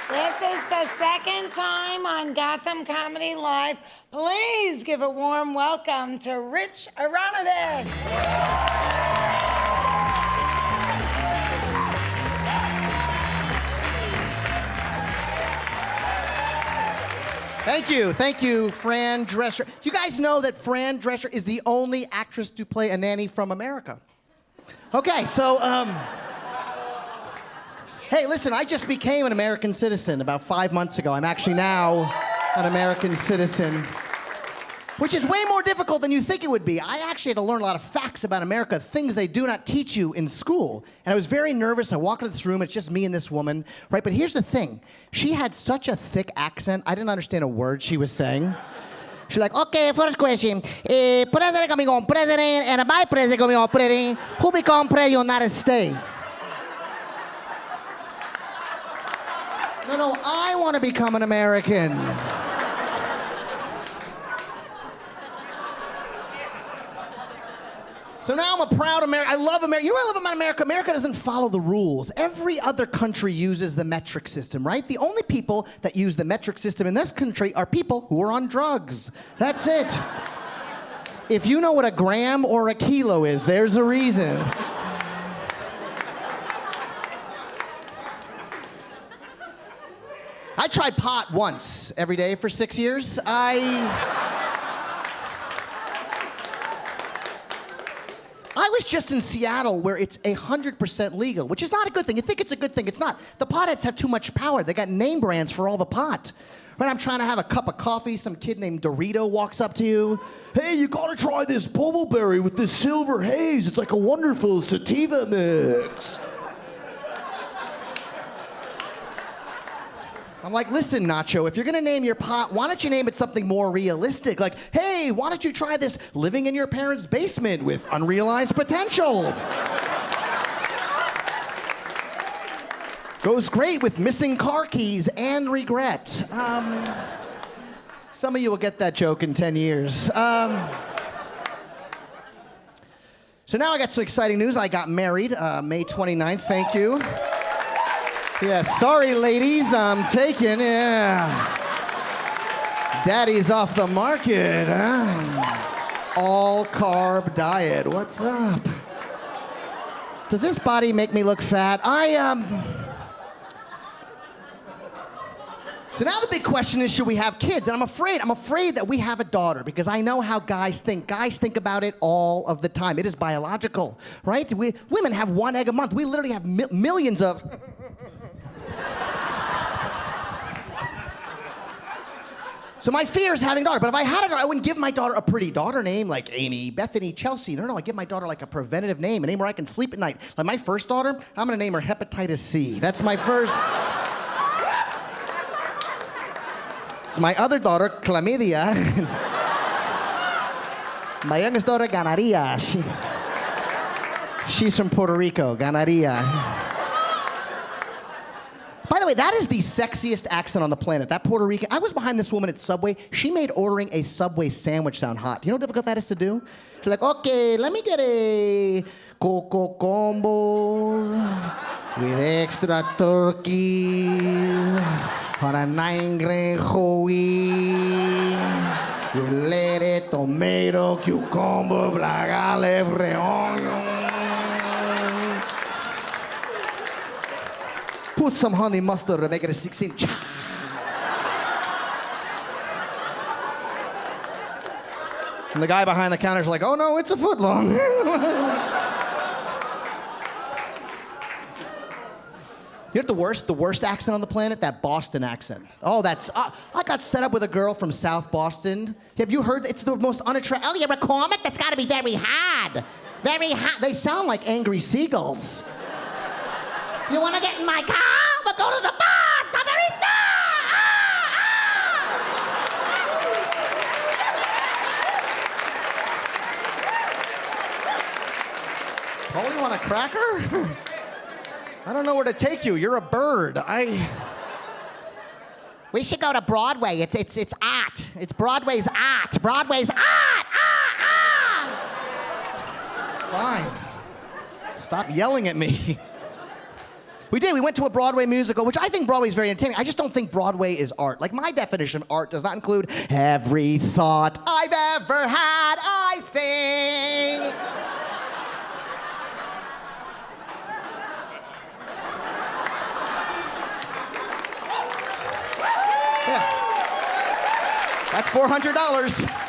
This is the second time on Gotham Comedy Live. Please give a warm welcome to Rich Aronovitch. Thank you, Fran Drescher. Do you guys know that Fran Drescher is the only actress to play a nanny from America? Okay, so, hey, listen, I just became an American citizen about 5 months ago. I'm actually now an American citizen, which is way more difficult than you think it would be. I actually had to learn a lot of facts about America, things they do not teach you in school. And I was very nervous. I walk into this room, it's just me and this woman, right? But here's the thing. She had such a thick accent, I didn't understand a word she was saying. She's like, okay, first question. President kami kong president, and my president kami kong president, who become president United States? No, I want to become an American. So now I'm a proud American. I love America. You know what I love about America? America doesn't follow the rules. Every other country uses the metric system, right? The only people that use the metric system in this country are people who are on drugs. That's it. If you know what a gram or a kilo is, there's a reason. I tried pot once every day for 6 years. I was just in Seattle where it's 100% legal, which is not a good thing. You think it's a good thing, it's not. The potheads have too much power. They got name brands for all the pot. Right, I'm trying to have a cup of coffee, some kid named Dorito walks up to you. Hey, you gotta try this bubbleberry with this silver haze. It's like a wonderful sativa mix. I'm like, listen, Nacho, if you're gonna name your pot, why don't you name it something more realistic? Like, hey, why don't you try this living in your parents' basement with unrealized potential? Goes great with missing car keys and regret. Some of you will get that joke in 10 years. So now I got some exciting news. I got married May 29th, thank you. Yeah, sorry, ladies, I'm taken, yeah. Daddy's off the market, huh? All carb diet, what's up? Does this body make me look fat? So now the big question is, should we have kids? And I'm afraid that we have a daughter because I know how guys think. Guys think about it all of the time. It is biological, right? Women have 1 egg a month. We literally have millions of... So my fear is having a daughter, but if I had a daughter, I wouldn't give my daughter a pretty daughter name like Amy, Bethany, Chelsea. No, I give my daughter like a preventative name, a name where I can sleep at night. Like my first daughter, I'm gonna name her Hepatitis C. That's my first. So my other daughter, Chlamydia. My youngest daughter, Ganaria. She's from Puerto Rico, Ganaria. By the way, that is the sexiest accent on the planet. That Puerto Rican. I was behind this woman at Subway. She made ordering a Subway sandwich sound hot. Do you know how difficult that is to do? She's like, okay, let me get a Coco Combo with extra turkey on a 9-grain whole wheat with lettuce, tomato, cucumber, black olive, onion. Put some honey mustard to make it a 16. And the guy behind the counter's like, oh no, it's a foot long. You know what the worst accent on the planet? That Boston accent. Oh, that's, I got set up with a girl from South Boston. Have you heard? It's the most unattractive. Oh, you're a comic? That's gotta be very hard. Very hard. They sound like angry seagulls. You wanna get in my car? We'll go to the bar! It's not very far! Tony, want a cracker? I don't know where to take you. You're a bird. We should go to Broadway. It's art. It's Broadway's art. Broadway's art! Fine. Stop yelling at me. We did. We went to a Broadway musical, which I think Broadway is very entertaining. I just don't think Broadway is art. Like, my definition of art does not include every thought I've ever had, I sing. Yeah. That's $400.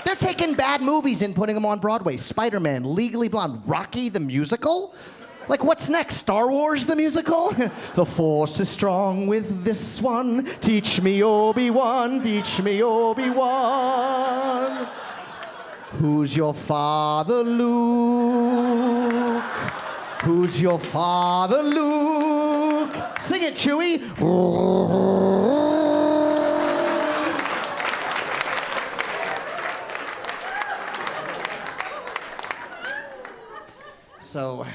They're taking bad movies and putting them on Broadway. Spider-Man, Legally Blonde, Rocky the musical? Like, what's next? Star Wars the musical? The force is strong with this one. Teach me, Obi-Wan, teach me, Obi-Wan. Who's your father, Luke? Who's your father, Luke? Sing it, Chewie. So,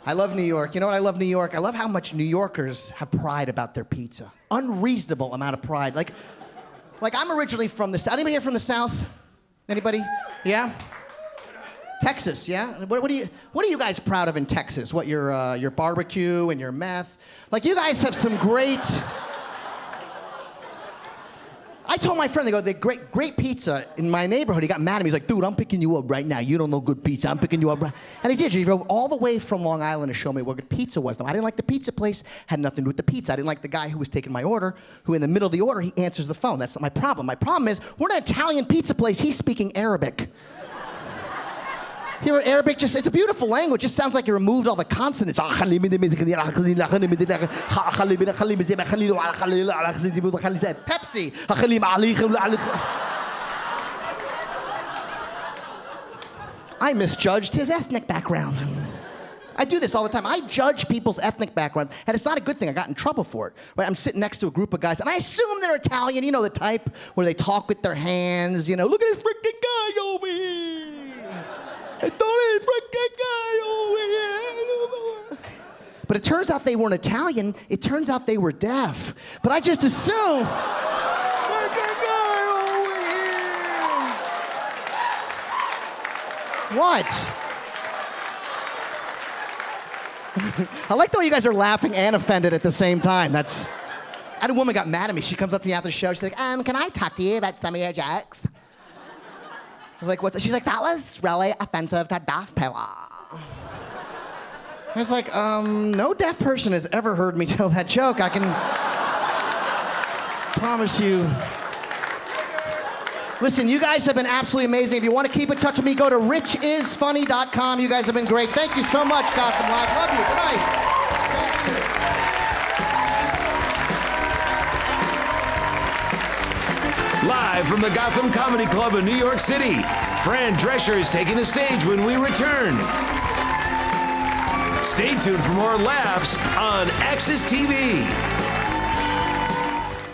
I love New York. You know what I love New York? I love how much New Yorkers have pride about their pizza. Unreasonable amount of pride. Like I'm originally from the South. Anybody here from the South? Anybody? Yeah? Texas, yeah? What are you guys proud of in Texas? What, your barbecue and your meth? Like, you guys have some great... I told my friend, they go, they great pizza in my neighborhood. He got mad at me. He's like, dude, I'm picking you up right now. You don't know good pizza. I'm picking you up right. And he did. He drove all the way from Long Island to show me where good pizza was. Now, I didn't like the pizza place. Had nothing to do with the pizza. I didn't like the guy who was taking my order, who in the middle of the order, he answers the phone. That's not my problem. My problem is, we're an Italian pizza place. He's speaking Arabic. Here, Arabic just, it's a beautiful language. It just sounds like you removed all the consonants. Pepsi. I misjudged his ethnic background. I do this all the time. I judge people's ethnic background, and it's not a good thing. I got in trouble for it. Right? I'm sitting next to a group of guys, and I assume they're Italian. You know, the type where they talk with their hands. You know, look at this freaking guy over here. I thought it was freaking guy over here. But it turns out they weren't Italian. It turns out they were deaf. But I just assumed. Freaking guy over here. What? I like the way you guys are laughing and offended at the same time. I had a woman got mad at me. She comes up to me after the show. She's like, can I talk to you about some of your jokes? I was like, what? She's like, that was really offensive to deaf people. I was like, no deaf person has ever heard me tell that joke. I can promise you. Listen, you guys have been absolutely amazing. If you want to keep in touch with me, go to richisfunny.com. You guys have been great. Thank you so much, Gotham Live. Love you. Good night. Live from the Gotham Comedy Club in New York City, Fran Drescher is taking the stage when we return. Stay tuned for more laughs on AXS TV.